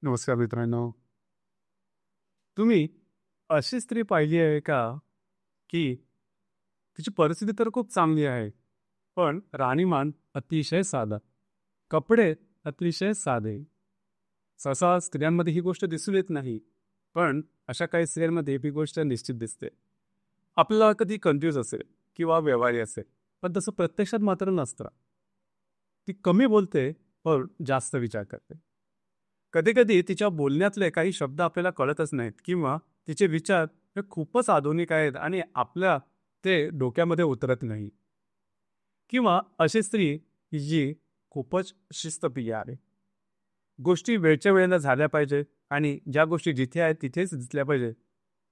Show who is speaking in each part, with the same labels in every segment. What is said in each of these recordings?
Speaker 1: नमस्कार मित्रांनो. तुम्ही अशी स्त्री पाहिली आहे का, की तिची परिस्थिती तर खूप चांगली आहे, पण राहणीमान अतिशय साधा, कपडे अतिशय साधे. सहसा स्त्रियांमध्ये ही गोष्ट दिसून येत नाही, पण अशा काही स्त्रियांमध्ये ही गोष्ट निश्चित दिसते. आपल्याला कधी कन्फ्यूज असेल किंवा व्यवहारी असेल, पण तसं प्रत्यक्षात मात्र नसतं. ती कमी बोलते, पण जास्त विचार करते. कधी-कधी तिच्या बोलण्यातले काही शब्द आपल्याला कळतच नाहीत किंवा तिचे विचार हे खूपच आधुनिक आहेत आणि आपल्या ते डोक्यामध्ये उतरत नाही. किंवा अशी स्त्री जी खूपच शिस्तप्रिय आहे. गोष्टी वेळच्या वेळेला झाल्या पाहिजे आणि ज्या गोष्टी जिथे आहेत तिथेच दिसल्या पाहिजे.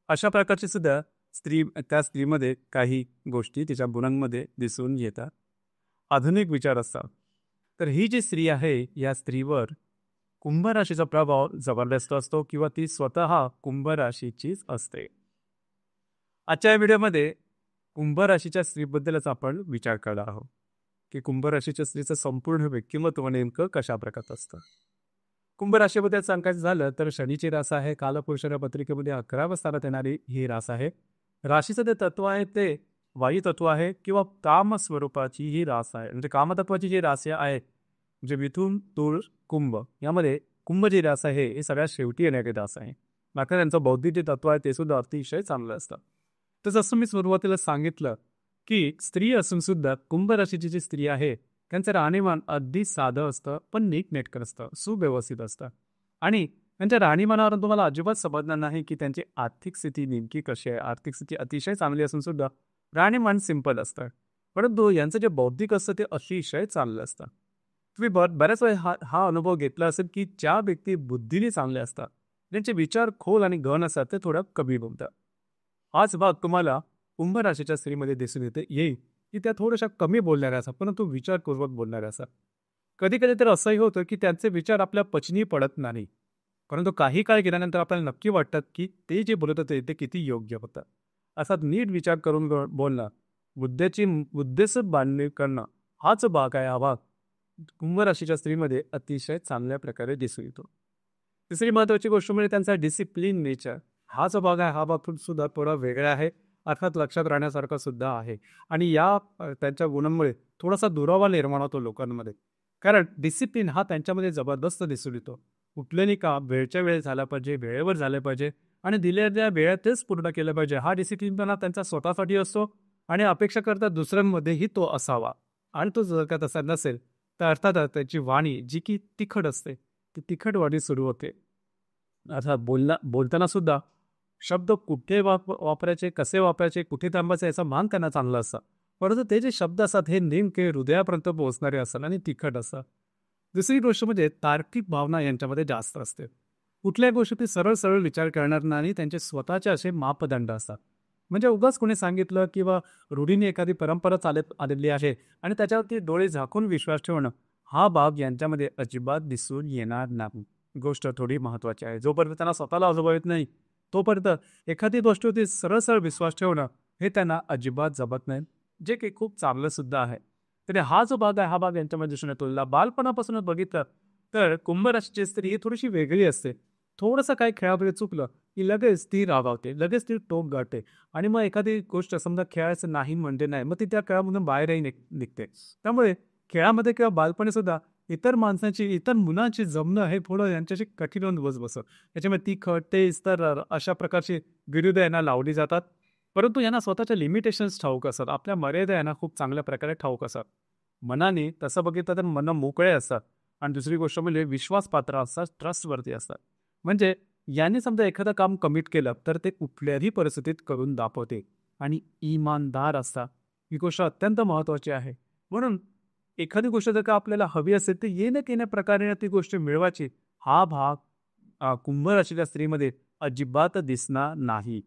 Speaker 1: अशा प्रकारची सुद्धा स्त्री त्या स्त्रीमध्ये काही गोष्टी तिच्या गुणांमध्ये दिसून येतात. आधुनिक विचार असतात. तर ही जी स्त्री आहे, या स्त्रीवर कुंभ राशीचा प्रभाव जबरदस्त असतो किंवा ती स्वतः कुंभ राशीचीच असते. आजच्या या व्हिडिओमध्ये कुंभ राशीच्या स्त्रीबद्दलच आपण विचार करणार आहोत, की कुंभ राशीच्या स्त्रीचं संपूर्ण व्यक्तिमत्व नेमकं कशा प्रकारचं असतं. कुंभ राशीबद्दल सांगायचं झालं तर शनीची रास आहे. कालपुरुषाच्या पत्रिकेमध्ये 11व्या स्थानात येणारी ही रास आहे. राशीचं जे तत्व आहे ते वायू तत्व आहे किंवा काम स्वरूपाची ही रास आहे. म्हणजे कामतत्वाची जी राशी आहे, म्हणजे मिथुन, तुळ, कुंभ यामध्ये कुंभ जी रास आहे हे सगळ्यात शेवटी येणारी रास आहे. मात्र त्यांचं बौद्धिक जे तत्व आहे ते सुद्धा अतिशय चांगलं असतं. तर जसं मी सुरुवातीला सांगितलं, की स्त्री असून सुद्धा कुंभ राशीची जी स्त्री आहे त्यांचं राहणीमान अगदी साधं असतं, पण नीटनेटकं असतं, सुव्यवस्थित असतं. आणि त्यांच्या राहणीमानावरून तुम्हाला अजिबात समजणार नाही की त्यांची आर्थिक स्थिती नेमकी कशी आहे. आर्थिक स्थिती अतिशय चांगली असून सुद्धा राहणीमान सिंपल असतं, परंतु यांचं जे बौद्धिक असतं ते अतिशय चांगलं असतं. तुम्ही बऱ्याच वेळा हा हा अनुभव घेतला असेल, की ज्या व्यक्ती बुद्धीने चांगले असतात, त्यांचे विचार खोल आणि गहन असतात, ते थोडं कमी बोलतात. हाच भाग तुम्हाला कुंभ राशीच्या स्त्रीमध्ये दिसून येईल, की त्या थोड्याशा कमी बोलणाऱ्या असतात, परंतु विचारपूर्वक बोलणाऱ्या असतात. कधी-कधी तर असंही होतं, की त्यांचे विचार आपल्या पचनी पडत नाही. परंतु काही काळ गेल्यानंतर आपल्याला नक्की वाटतात, की ते जे बोलत होते ते किती योग्य होतं. असा नीट विचार करून बोलणं, मुद्देसूद बांधणी करणं, हाच भाग आहे. हा भाग कुंभ राशीच्या स्त्रीमध्ये अतिशय चांगल्या प्रकारे दिसून येतो. तिसरी महत्त्वाची गोष्ट म्हणजे त्यांचा डिसिप्लिन नेचर. हा जो भाग आहे, हा भाग सुद्धा थोडा वेगळा आहे. अर्थात लक्षात राहण्यासारखा सुद्धा आहे. आणि या त्यांच्या गुणांमुळे थोडासा दुरावा निर्माण होतो लोकांमध्ये. कारण डिसिप्लिन हा त्यांच्यामध्ये जबरदस्त दिसून येतो. कुठलंही काम वेळच्या वेळी झालं पाहिजे, वेळेवर झालं पाहिजे आणि दिलेल्या वेळेतच पूर्ण केलं पाहिजे. हा डिसिप्लिनपणा त्यांचा स्वतःसाठी असतो आणि अपेक्षा करतात दुसऱ्यांमध्येही तो असावा. आणि तो जर का तसा नसेल, तर अर्थातच त्याची वाणी जी की तिखट असते, ती तिखट वाणी सुरू होते. अर्थात बोलताना सुद्धा शब्द कुठे वापरायचे, कसे वापरायचे, कुठे थांबायचे याचा मान त्यांना चांगला असतं. परंतु ते जे शब्द असतात हे नेमके हृदयापर्यंत पोहोचणारे असतात आणि तिखट असतात. दुसरी गोष्ट म्हणजे तार्किक भावना यांच्यामध्ये जास्त असते. कुठल्याही गोष्टी सरळ सरळ विचार करणार नाही. त्यांचे स्वतःचे असे मापदंड असतात. म्हणजे उगाच कोणी सांगितलं किंवा रूढीने एखादी परंपरा चालत आलेली आहे आणि त्याच्यावरती डोळे झाकून विश्वास ठेवणं, हा भाग यांच्यामध्ये अजिबात दिसून येणार नाही. गोष्ट थोडी महत्वाची आहे. जोपर्यंत त्यांना स्वतःला अनुभव येत नाही, तोपर्यंत एखादी गोष्टीवरती सरळ सरळ विश्वास ठेवणं हे त्यांना अजिबात जमत नाही, जे काही खूप चांगलं सुद्धा आहे. तरी हा जो भाग आहे, हा भाग यांच्यामध्ये दिसून येतो. बालपणापासूनच बघितलं तर कुंभ राशीची स्त्री ही थोडीशी वेगळी असते. थोडंसं काही खेळामध्ये चुकलं की लगेच ती रागावते, लगेच ती टोक गाळते आणि मग एखादी गोष्ट समजा खेळायचं नाही म्हणजे नाही, मग ती त्या खेळामधून बाहेरही निघते. त्यामुळे खेळामध्ये किंवा बालपणी सुद्धा इतर माणसांची, इतर मुलांची जमणं हे थोडं यांच्याशी कठीण होऊन बसतं. त्याच्यामुळे तिखट, टेस्ट तर अशा प्रकारची विरुद्ध यांना लावली जातात. परंतु यांना स्वतःच्या लिमिटेशन्स ठाऊक असतात. आपल्या मर्यादा यांना खूप चांगल्या प्रकारे ठाऊक असतात. मनाने तसं बघितलं तर मन मोकळे असतात आणि दुसरी गोष्ट म्हणजे विश्वासपात्र असतात, ट्रस्टवरती असतात. म्हणजे याने समजा एखादं काम कमिट केलं तर ते कुठल्याही परिस्थितीत करून दाखवते आणि इमानदार असतात. ही गोष्ट अत्यंत महत्त्वाची आहे. म्हणून एखादी गोष्ट जर का आपल्याला हवी असेल तर येण्या केल्या प्रकारे ती गोष्ट मिळवायची, हा भाग कुंभ राशीच्या स्त्रीमध्ये अजिबात दिसणार नाही.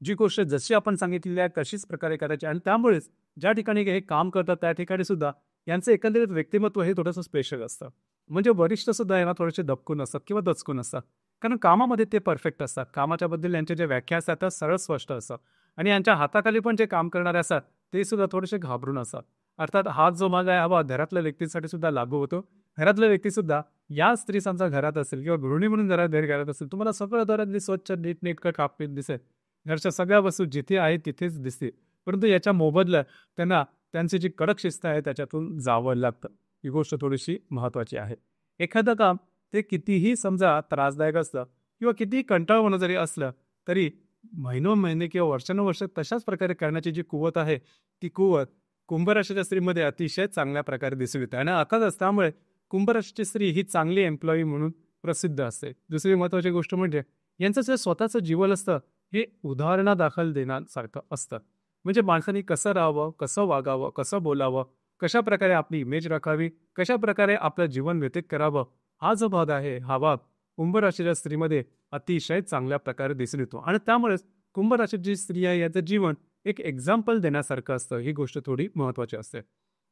Speaker 1: जी गोष्ट जशी आपण सांगितलेली आहे तशीच प्रकारे करायची आणि त्यामुळेच ज्या ठिकाणी हे काम करतात त्या ठिकाणी सुद्धा यांचं एकंदरीत व्यक्तिमत्व हे थोडंसं स्पेशल असतं. म्हणजे वरिष्ठ सुद्धा यांना थोडेसे दबकून असतात किंवा दचकून असतात. कारण कामामध्ये ते परफेक्ट असतात. कामाच्या बद्दल यांच्या ज्या व्याख्या असतात त्या सरळ स्पष्ट असतात आणि यांच्या हाताखाली पण जे काम करणारे असतात ते सुद्धा थोडेसे घाबरून असतात. अर्थात हा जो भाग आहे हा घरातल्या व्यक्तींसाठी सुद्धा लागू होतो. घरातले व्यक्ती सुद्धा या स्त्रीसांचा घरात असेल किंवा गृहिणी म्हणून जरा घरात असेल, तुम्हाला सगळं घरातली स्वच्छ नीटनेटकं कापीत दिसेल. घरच्या सगळ्या वस्तू जिथे आहेत तिथेच दिसतील. परंतु याच्या मोबदल्यात त्यांना त्यांची जी कडक शिस्त आहे त्याच्यातून जावं लागतं. ही गोष्ट थोडीशी महत्त्वाची आहे. एखादं काम ते कितीही समजा त्रासदायक असलं किंवा कितीही कंटाळवाणं जरी असलं, तरी महिनोन्महिने किंवा वर्षानुवर्ष तशाच प्रकारे करण्याची जी कुवत आहे, ती कुवत कुंभ राशीच्या स्त्रीमध्ये अतिशय चांगल्या प्रकारे दिसून येते आणि अर्थातच त्यामुळे कुंभ राशीची स्त्री ही चांगली एम्प्लॉई म्हणून प्रसिद्ध असते. दुसरी महत्त्वाची गोष्ट म्हणजे यांचं जे स्वतःचं जीवन असतं हे उदाहरणादाखल देण्यासारखं असतं. म्हणजे माणसाने कसं राहावं, कसं वागावं, कसं बोलावं, कशा प्रकारे आपली इमेज राखावी, कशा प्रकारे आपलं जीवन व्यतीत करावं, हा जो भाग आहे हा भाग कुंभ राशीच्या स्त्रीमध्ये अतिशय चांगल्या प्रकारे दिसून येतो आणि त्यामुळेच कुंभ राशीची जी स्त्री आहे याचं जीवन एक एक्झाम्पल देण्यासारखं असतं. ही गोष्ट थोडी महत्त्वाची असते.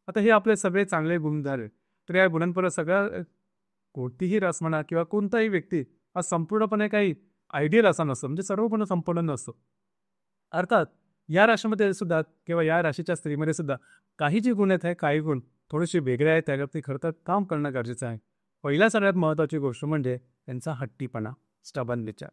Speaker 1: आता हे आपले सगळे चांगले गुण झाले, तर या गुणांपर्यंत सगळ्या कोणतीही रस म्हणा किंवा कोणताही व्यक्ती हा संपूर्णपणे काही आयडियल असा नसतो, म्हणजे सर्वपणे संपूर्ण नसतो. अर्थात या राशीमध्ये सुद्धा किंवा या राशीच्या स्त्रीमध्ये सुद्धा काही जी गुण आहेत काही गुण थोडेसे वेगळे आहेत, त्यावरती खरं तर काम करणं गरजेचं आहे. पहिल्या सगळ्यात महत्त्वाची गोष्ट म्हणजे त्यांचा हट्टीपणा, स्टबन नेचर.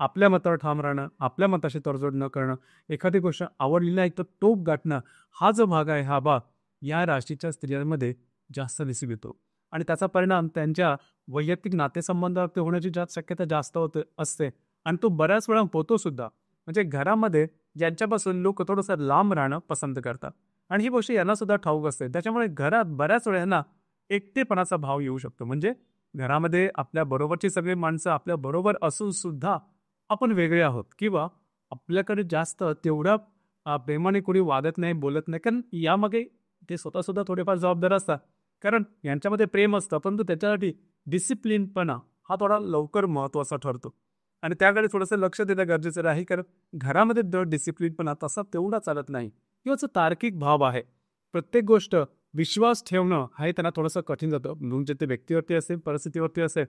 Speaker 1: आपल्या मतावर ठाम राहणं, आपल्या मताशी तडजोड न करणं, एखादी गोष्ट आवडली नाही तर टोक गाठणं, हा जो भाग आहे हा भाग या राशीच्या स्त्रियांमध्ये जास्त दिसून येतो आणि त्याचा परिणाम त्यांच्या वैयक्तिक नातेसंबंधावरती होण्याची शक्यता जास्त असते आणि तो बऱ्याच वेळा होतो सुद्धा. म्हणजे घरामध्ये ज्यांच्यापासून लोक थोडंसं लांब राहणं पसंत करतात आणि ही गोष्ट यांना सुद्धा ठाऊक असते. त्याच्यामुळे घरात बऱ्याच वेळा यांना एकटेपणाचा भाव येऊ शकतो. म्हणजे घरामध्ये आपल्या बरोबरची सगळी माणसं आपल्या बरोबर असून सुद्धा आपण वेगळे आहोत किंवा आपल्याकडे जास्त तेवढ्या प्रेमाने कोणी वागत नाही, बोलत नाही. कारण यामागे ते स्वतः सुद्धा थोडेफार जबाबदार असतात. कारण यांच्यामध्ये प्रेम असतं, परंतु त्याच्यासाठी डिसिप्लिनपणा हा थोडा लवकर महत्त्वाचा ठरतो आणि त्याकडे थोडंसं लक्ष देणं गरजेचं आहे. कारण घरामध्ये डिसिप्लिनपणा तसा तेवढा चालत नाही किंवा जो तार्किक भाव आहे. प्रत्येक गोष्ट विश्वास ठेवणं हे त्यांना थोडंसं कठीण जातं. म्हणजे ते व्यक्तीवरती असेल, परिस्थितीवरती असेल,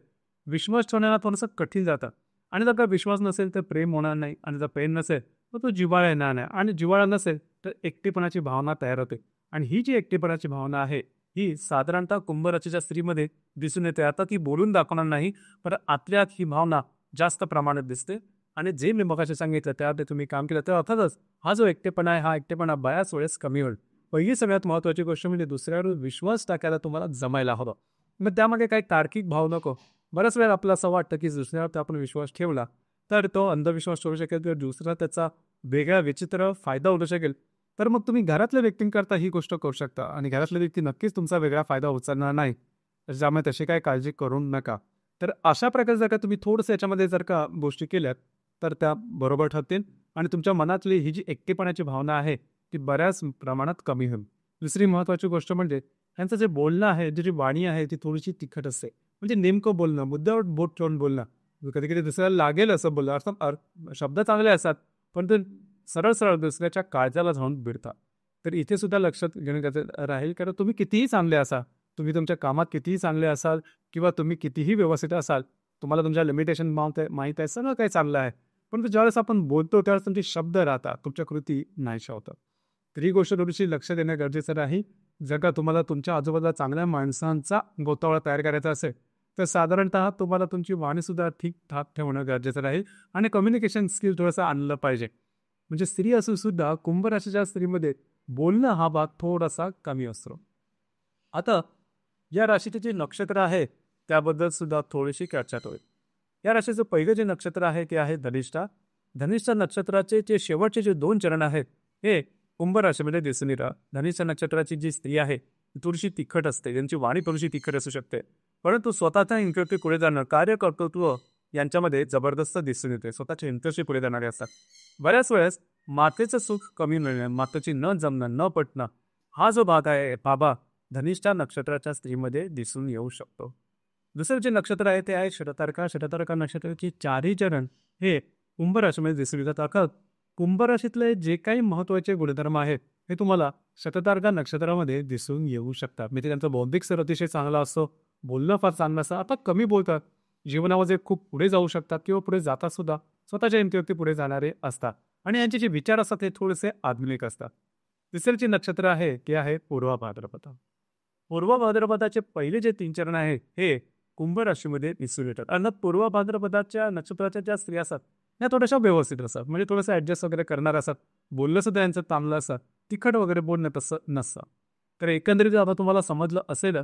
Speaker 1: विश्वास ठेवण्याला थोडंसं कठीण जातं आणि जर का विश्वास नसेल तर प्रेम होणार नाही आणि जर प्रेम नसेल तर तो जिव्हाळा येणार नाही आणि जिव्हाळा नसेल तर एकटेपणाची भावना तयार होते आणि ही जी एकटेपणाची भावना आहे ही साधारणतः कुंभ राशीच्या स्त्रीमध्ये दिसून येते. आता ती बोलून दाखवणार नाही, पण आतल्यात ही भावना जास्त प्रमाणात दिसते आणि जे मी मगाशी सांगितलं त्यामध्ये तुम्ही काम केलं तर अर्थातच हा जो एकटेपणा आहे हा एकटेपणा बऱ्याच वेळेस कमी होईल. पहिली सगळ्यात महत्त्वाची गोष्ट म्हणजे दुसऱ्यावर विश्वास टाकायला तुम्हाला जमायला हवं. मग त्यामागे काही तार्किक भाव नको. बऱ्याच वेळा आपलं असं वाटतं की दुसऱ्यावर आपण विश्वास ठेवला तर तो अंधविश्वास ठरू शकेल किंवा दुसरा त्याचा वेगळा विचित्र फायदा होऊ शकेल. तर मग तुम्ही घरातल्या व्यक्तींकरता ही गोष्ट करू शकता आणि घरातले व्यक्ती नक्कीच तुमचा वेगळा फायदा उचलणार नाही. त्याच्यामुळे तशी काही काळजी करू नका. तर अशा प्रकारे जर का तुम्ही थोडंसं याच्यामध्ये जर का गोष्टी केल्यात तर त्या बरोबर ठरतील आणि तुमच्या मनातली ही जी एकटेपणाची भावना आहे ती बऱ्याच प्रमाणात कमी होईल. दुसरी महत्त्वाची गोष्ट म्हणजे त्यांचं जे बोलणं आहे, जी वाणी आहे ती थोडीशी तिखट असते. म्हणजे नेमकं बोलणं, मुद्द्यावर बोट ठेवून बोलणं. कधी कधी दुसऱ्याला लागेल असं बोलणं, अर्थात शब्द चांगले असतात पण ते सरळ सरळ दुसऱ्याच्या काळजाला जाऊन भिडतात. तर इथे सुद्धा लक्षात घेणं गरजेचं राहील. कारण तुम्ही कितीही चांगले असाल, तुम्ही तुमच्या कामात कितीही चांगले असाल किंवा तुम्ही कितीही व्यवस्थित असाल, तुम्हाला तुमच्या लिमिटेशन माहीत आहे, सगळं काही चांगलं आहे. पण ज्यावेळेस आपण बोलतो त्यावेळेस तुमचे शब्द राहतात, तुमच्या कृती नाहीशा होतात. तर ही गोष्ट थोडीशी लक्ष देणं गरजेचं राहील. जर का तुम्हाला तुमच्या आजूबाजूला चांगल्या माणसांचा गोतावळा तयार करायचा असेल तर साधारणतः तुम्हाला तुमची वाणीसुद्धा ठीकठाक ठेवणं गरजेचं राहील आणि कम्युनिकेशन स्किल थोडंसं आणलं पाहिजे. म्हणजे स्त्री असून सुद्धा कुंभ राशीच्या स्त्रीमध्ये बोलणं हा भाग थोडासा कमी असतो. आता या राशीचे जे नक्षत्र आहे त्याबद्दल सुद्धा थोडीशी चर्चा होईल. या राशीचं पहिलं जे नक्षत्र आहे ते आहे धनिष्ठा. धनिष्ठा नक्षत्राचे जे शेवटचे जे 2 चरण आहेत हे कुंभ राशीमध्ये दिसून येतात. धनिष्ठा नक्षत्राची जी स्त्री आहे ती थोडीशी तिखट असते, त्यांची वाणी थोडीशी तिखट असू शकते, परंतु स्वतःच्या इंटरेस्टचे पुढे जाणं, कार्यकर्तृत्व यांच्यामध्ये जबरदस्त दिसून येते. स्वतःच्या इंटरेस्टचे पुढे जाणारे असतात. बऱ्याच वेळेस मातेचं सुख कमी मिळणं, मातेची न जमणं, न पटणं हा जो भाग आहे बाबा धनिष्ठा नक्षत्राच्या स्त्रीमध्ये दिसून येऊ शकतो. दुसरं जे नक्षत्र आहे ते आहे शततारका. शततारका नक्षत्राची 4ही चरण हे कुंभ राशीमध्ये दिसून येतात. अर्थात कुंभ राशीतले जे काही महत्त्वाचे गुणधर्म आहेत हे तुम्हाला शततारका नक्षत्रामध्ये दिसून येऊ शकतात. म्हणजे त्यांचा बौद्धिक स्तर अतिशय चांगला असतो, बोलणं फार चांगलं असतं, आता कमी बोलतात, जीवनामध्ये खूप पुढे जाऊ शकतात किंवा पुढे जातात सुद्धा, स्वतःच्या हिमतीवरती पुढे जाणारे असतात आणि यांचे जे विचार असतात ते थोडेसे आधुनिक असतात. तिसरे जे नक्षत्र आहे ते आहे पूर्व भाद्रपद. पूर्व भाद्रपदाचे पहिले जे 3 चरण आहे हे कुंभ राशीमध्ये दिसून येतात. अर्थात पूर्व भाद्रपदाच्या नक्षत्राच्या ज्या स्त्रिया असतात त्या थोड्याशा व्यवस्थित असतात, म्हणजे थोडंसं ऍडजस्ट वगैरे करणार असतात, बोलणं सुद्धा यांचं चांगलं असतं, तिखट वगैरे बोलणं तसं नसतं. तर एकंदरीत आता तुम्हाला समजलं असेल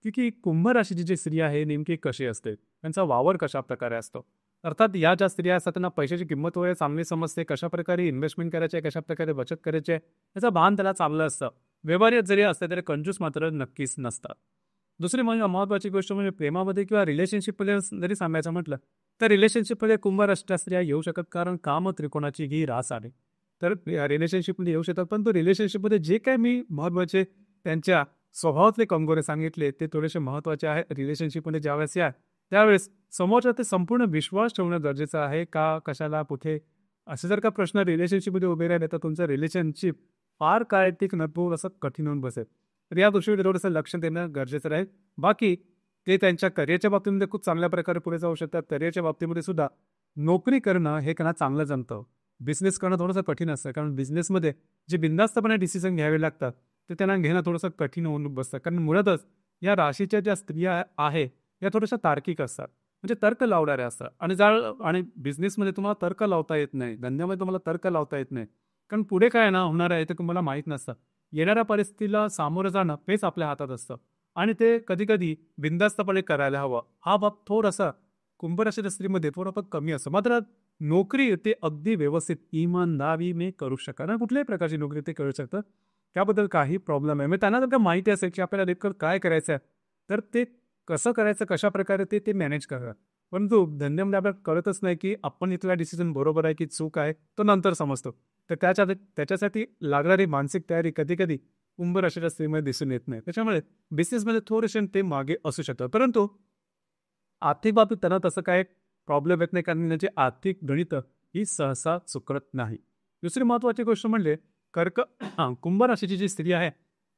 Speaker 1: की कुंभ राशीची जी स्त्री आहे नेमकी कशी असते, त्यांचा वावर कशा प्रकारे असतो. अर्थात या ज्या स्त्रिया असतात त्यांना पैशाची किंमत वगैरे चांगली समजते, कशा प्रकारे इन्व्हेस्टमेंट करायचे, कशा प्रकारे बचत करायचे याचं भान त्याला चांगलं असतं. व्यवहार्य जरी असते तरी कंजूस मात्र नक्कीच नसतात. दुसरी म्हणजे महत्त्वाची गोष्ट म्हणजे प्रेमामध्ये किंवा रिलेशनशिपमध्ये जरी सांगायचं म्हटलं तर रिलेशनशिपमध्ये कुंभ राशीच्या स्त्रिया येऊ शकत, कारण काम त्रिकोणाची ही रास आहे. तर रिलेशनशिपमध्ये येऊ शकतात, पण तो रिलेशनशिपमध्ये जे काय मी महत्त्वाचे त्यांच्या स्वभावातले कंगोरे सांगितले ते थोडेसे महत्त्वाचे आहे. रिलेशनशिपमध्ये ज्यावेळेस या त्यावेळेस समोरचा ते संपूर्ण विश्वास ठेवणं गरजेचं आहे का कशाला कुठे, असे जर का प्रश्न रिलेशनशिपमध्ये उभे राहिले तर तुमचं रिलेशनशिप फार काळ टिकणं असं कठीण होऊन बसेल. तर या गोष्टीवर थोडंसं लक्ष देणं गरजेचं राहील. बाकी ते त्यांच्या करिअरच्या बाबतीमध्ये खूप चांगल्या प्रकारे पुढे जाऊ शकतात. करिअरच्या बाबतीमध्ये सुद्धा नोकरी करणं हे त्यांना चांगलं जमतं. बिझनेस करणं थोडंसं कठीण असतं, कारण बिझनेसमध्ये जे बिनधास्तपणे डिसिजन घ्यावे लागतात ते त्यांना घेणं थोडंसं कठीण होऊन बसतं. कारण मुळातच या राशीच्या ज्या स्त्रिया आहे या थोड्याशा तार्किक असतात, म्हणजे तर्क लावणाऱ्या असतात. आणि बिझनेसमध्ये तुम्हाला तर्क लावता येत नाही, धंद्यामध्ये तुम्हाला तर्क लावता येत नाही, कारण पुढे काय ना होणार आहे ते तुम्हाला माहीत नसतं. येणाऱ्या परिस्थितीला सामोरं जाणं हेच आपल्या हातात असतं आणि ते कधी-कधी बिनधास्तपणे करायला हवं. हा बाब थोडासा कुंभ राशीच्या स्त्रीमध्ये थोडाफार कमी असतो. मात्र नोकरी ते अगदी व्यवस्थित इमानदारीने करू शकतात आणि कुठल्याही प्रकारची नोकरी ते करू शकतात. त्याबद्दल काही प्रॉब्लेम आहे. म्हणजे त्यांना जर का माहिती असेल की आपल्याला नेमकं काय करायचं आहे, तर ते कसं करायचं, कशाप्रकारे ते मॅनेज करतात. परंतु धंद्यामध्ये आपल्याला कळतच नाही की आपण इथला डिसिजन बरोबर आहे की चूक आहे, तो नंतर समजतो. तर त्याच्यासाठी लागणारी मानसिक तयारी कधी-कधी कुंभ राशीच्या स्त्रीमध्ये दिसून येत नाही. त्याच्यामुळे बिझनेसमध्ये थोडेसे ते मागे असू शकतात. परंतु आर्थिक बाबतीत त्यांना तसं काही प्रॉब्लेम येत नाही, कारण त्यांची आर्थिक गणितं ही सहसा चुकत नाही. दुसरी महत्त्वाची गोष्ट म्हणजे कुंभ राशीची जी स्त्री आहे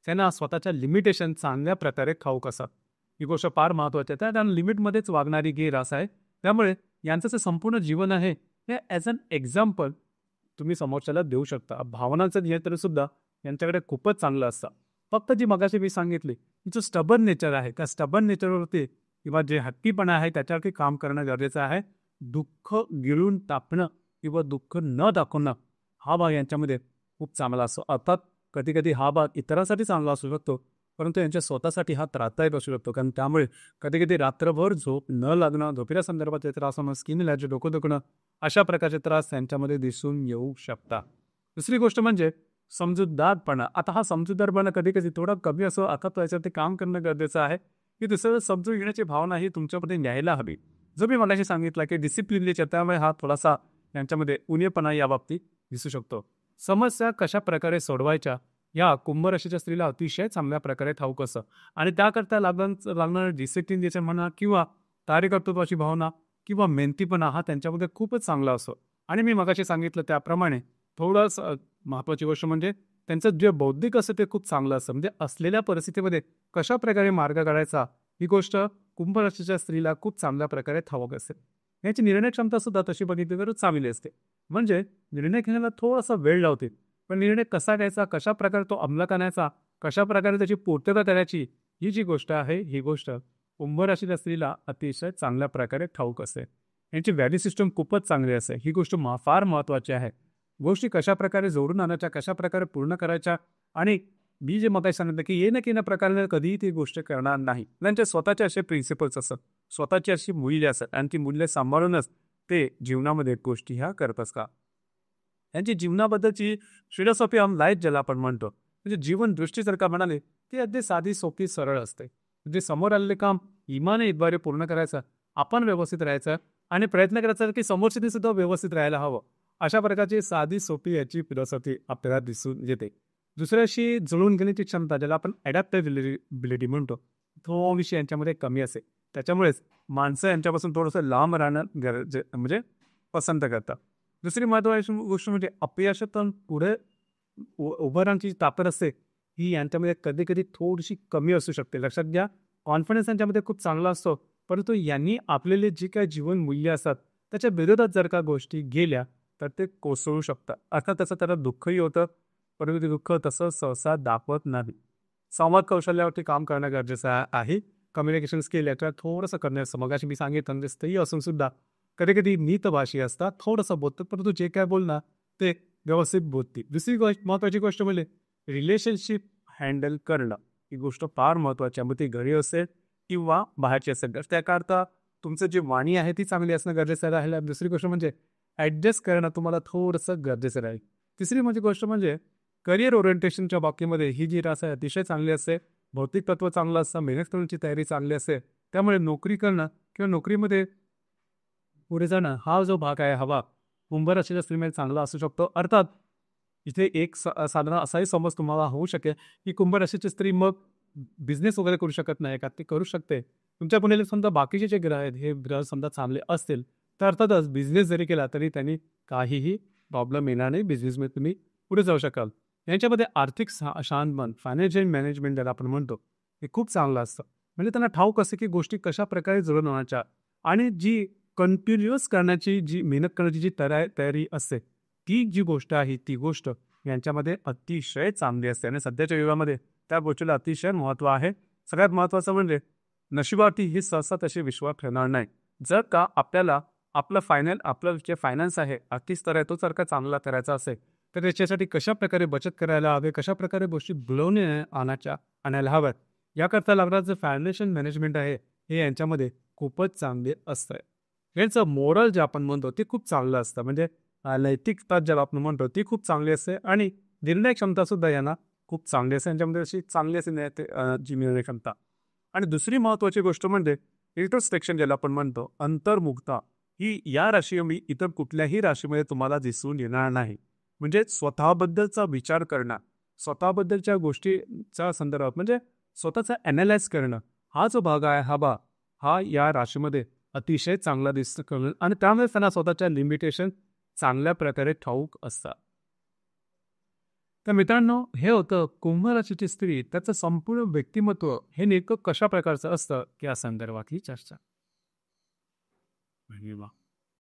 Speaker 1: त्यांना स्वतःच्या लिमिटेशन चांगल्या प्रकारे ठाऊक असतात. ही गोष्ट फार महत्त्वाची आहे. त्यांना लिमिटमध्येच वागणारी गी रास आहे. त्यामुळे यांचं जे संपूर्ण जीवन आहे हे ॲज अन एक्झाम्पल तुम्ही समोरच्याला देऊ शकता. भावनांचं नियंत्रण सुद्धा यांच्याकडे खूपच चांगलं असतं. फक्त जी मगाशी मी सांगितली जो स्टबर्न नेचर आहे त्या स्टबर्न नेचरवरती किंवा जे हट्टीपणा आहे त्याच्यावरती काम करणं गरजेचं आहे. दुःख गिळून टाकणं किंवा दुःख न दाखवणं हा भाग यांच्यामध्ये खूप चांगला असतो. अर्थात कधी-कधी हा भाग इतरांसाठी चांगला असू शकतो, परंतु यांच्या स्वतःसाठी हा त्रासदायक असू शकतो. कारण त्यामुळे कधी-कधी रात्रभर झोप न लागणं, झोपेच्या संदर्भाचे त्रास होणं, स्किन ॲलर्जी, डोकं दुखणं अशा प्रकारचे त्रास त्यांच्यामध्ये दिसून येऊ शकतात. दुसरी गोष्ट म्हणजे समजूतदारपणा. आता हा समजूतदारपणा कधी-कधी थोडा कमी असो, आता त्याच्यावरती काम करणं गरजेचं आहे, की दुसऱ्याला समजून घेण्याची भावना ही तुमच्यामध्ये न्यायला हवी. जो मी मगाशी सांगितलं की डिसिप्लिन नेचर, त्यामुळे हा थोडासा त्यांच्यामध्ये उणेपणा याबाबतीत दिसू शकतो. समस्या कशा प्रकारे सोडवायच्या या कुंभ राशीच्या स्त्रीला अतिशय चांगल्या प्रकारे ठाऊक असतं आणि त्याकरता लागणारं डिसिप्लिन नेचर म्हणा किंवा कार्यकर्तृत्वाची भावना किंवा मेहनतीपणा हा त्यांच्यामध्ये खूपच चांगला असतो. आणि मी मगाशी सांगितलं त्याप्रमाणे थोडंसं महत्त्वाची गोष्ट म्हणजे त्यांचं जे बौद्धिक असतं ते खूप चांगलं असतं. म्हणजे असलेल्या परिस्थितीमध्ये कशा प्रकारे मार्ग काढायचा ही गोष्ट कुंभ राशीच्या स्त्रीला खूप चांगल्या प्रकारे ठाऊक असते. याची निर्णय क्षमता सुद्धा तशी बघितली तर चांगली असते. म्हणजे निर्णय घेण्याला थोडासा वेळ लावते, पण निर्णय कसा घ्यायचा, कशा प्रकारे तो अंमलात आणायचा, कशा प्रकारे त्याची पूर्तता करायची, ही जी गोष्ट आहे ही गोष्ट कुंभ राशीच्या स्त्रीला अतिशय चांगल्या प्रकारे ठाऊक असते. यांची व्हॅल्यू सिस्टम खूपच चांगली असते. ही गोष्ट फार महत्त्वाची आहे. गोष्टी कशा प्रकारे जोडून आणायच्या, कशा प्रकारे पूर्ण करायच्या आणि मी जे मगाशी सांगितलं की ये ना की ना प्रकारे कधीही ती गोष्ट करणार नाही. त्यांचे स्वतःचे असे प्रिन्सिपल्स असतात, स्वतःची अशी मूल्य असतात आणि ती मूल्य सांभाळूनच ते जीवनामध्ये गोष्टी ह्या करत असतात. यांची जीवनाबद्दलची फिलॉसॉफी ऑन लाईफ ज्याला आपण म्हणतो, म्हणजे जीवन दृष्टी जर का म्हणाले ती अगदी साधी सोपी सरळ असते. म्हणजे समोर आलेले काम इमानद्वारे पूर्ण करायचं, आपण व्यवस्थित राहायचं आणि प्रयत्न करायचा की समोरच्याने सुद्धा व्यवस्थित राहायला हवं. अशा प्रकारची साधी सोपी याची फिलॉसॉफी आपल्याला दिसून येते. दुसऱ्याशी जुळून घेण्याची क्षमता ज्याला आपण ॲडॅप्टेबिलिटी म्हणतो, तो विषय यांच्यामध्ये कमी असेल. त्याच्यामुळेच माणसं यांच्यापासून थोडंसं लांब राहणं म्हणजे पसंत करतात. दुसरी महत्त्वाची गोष्ट म्हणजे अपयशातून पुढे उभं राहण्याची ताकद असते ही यांच्यामध्ये कधी-कधी थोडीशी कमी असू शकते. लक्षात घ्या, कॉन्फिडन्स यांच्यामध्ये खूप चांगला असतो, परंतु यांनी आपलेले जी काही जीवन मूल्य असतात त्याच्या विरोधात जर का गोष्टी गेल्या तर ते कोसळू शकतात. अर्थात त्याचं त्याला दुःखही होतं, परंतु ते दुःख तसं सहसा दाखवत नाही. संवाद कौशल्यावरती काम करणं गरजेचं आहे. कम्युनिकेशन स्किल याच्यात थोडंसं करण्याचं मगाशी मी सांगितलं तरी असून सुद्धा कधी-कधी मितभाषी असतात, थोडंसं बोलतात, परंतु जे काय बोलणार ते व्यवस्थित बोलतील. दुसरी गोष्ट महत्त्वाची गोष्ट म्हणजे रिलेशनशिप हँडल करणं. ही गोष्ट फार महत्त्वाची आहे. मग ती घरी असेल किंवा बाहेरची असेल. तर त्याकरता तुमचं जी वाणी आहे ती चांगली असणं गरजेचं राहील. आणि दुसरी गोष्ट म्हणजे ॲडजस्ट करणं तुम्हाला थोडंसं गरजेचं राहील. तिसरी म्हणजे गोष्ट म्हणजे करिअर ओरिएंटेशनच्या बाबतीमध्ये ही जी रास आहे अतिशय चांगली असते. भौतिक तत्व चांगलं असतं, मेहनत करण्याची तयारी चांगली असते. त्यामुळे नोकरी करणं किंवा नोकरीमध्ये पुढे जाणं हा जो भाग आहे हवा कुंभ राशीच्या स्त्रीमध्ये चांगला असू शकतो. अर्थात इथे एक साधारण असाही समज तुम्हाला होऊ शकेल, की कुंभ राशीची स्त्री मग बिझनेस वगैरे करू शकत नाही का? ती करू शकते. तुमच्या पुढे समजा बाकीचे जे ग्रह आहेत, हे ग्रह समजा चांगले असतील, तर अर्थातच बिझनेस जरी केला तरी त्यांनी काहीही प्रॉब्लेम येणार नाही. बिझनेसमध्ये तुम्ही पुढे जाऊ शकाल. यांच्यामध्ये आर्थिक शांतमन, फायनान्शियल मॅनेजमेंट ज्याला आपण म्हणतो, हे खूप चांगलं असतं. म्हणजे त्यांना ठाऊक असते, की गोष्टी कशाप्रकारे जुळवून आणायच्या आणि जी कंटिन्युअस करण्याची जी मेहनत करण्याची जी तयारी असते, ती जी गोष्ट आहे, ती गोष्ट यांच्यामध्ये अतिशय चांगली असते आणि सध्याच्या युगामध्ये त्या गोष्टीला अतिशय महत्त्व आहे. सगळ्यात महत्त्वाचं म्हणजे नशिबावरती ही सहसा तशी विश्वास ठेवणार नाही. जर का आपल्याला आपलं जे फायनान्स आहे, आर्थिक स्तर आहे, तो जर का चांगला करायचा असेल, तर त्याच्यासाठी कशाप्रकारे बचत करायला हवे, कशाप्रकारे गोष्टी जुळवून आणायला हव्यात, याकरता लागणारं जे फायनान्शियल मॅनेजमेंट आहे, हे यांच्यामध्ये खूपच चांगले असतं. यांचं मोरल जे आपण म्हणतो ते खूप चांगलं असतं. म्हणजे नैतिकता ज्याला आपण म्हणतो ती खूप चांगली असते आणि निर्णय क्षमतासुद्धा यांना खूप चांगली असते. यांच्यामध्ये अशी चांगली असते जी निर्णय क्षमता. आणि दुसरी महत्त्वाची गोष्ट म्हणजे इंट्रोस्पेक्शन ज्याला आपण म्हणतो, अंतर्मुखता ही या राशीमध्ये इतर कुठल्याही राशीमध्ये तुम्हाला दिसून येणार नाही. म्हणजे स्वतःबद्दलचा विचार करणं, स्वतःबद्दलच्या गोष्टीच्या संदर्भात म्हणजे स्वतःचा ॲनालाइज करणं, हा जो भाग आहे हा या राशीमध्ये अतिशय चांगला दिसतं आणि त्यामुळे त्यांना स्वतःच्या लिमिटेशन चांगल्या प्रकारे ठाऊक असतात. तर मित्रांनो, हे होतं कुंभ राशीची स्त्री, त्याचं संपूर्ण व्यक्तिमत्व हे नेमकं कशा प्रकारचं असतं या संदर्भातली चर्चा. धन्यवाद.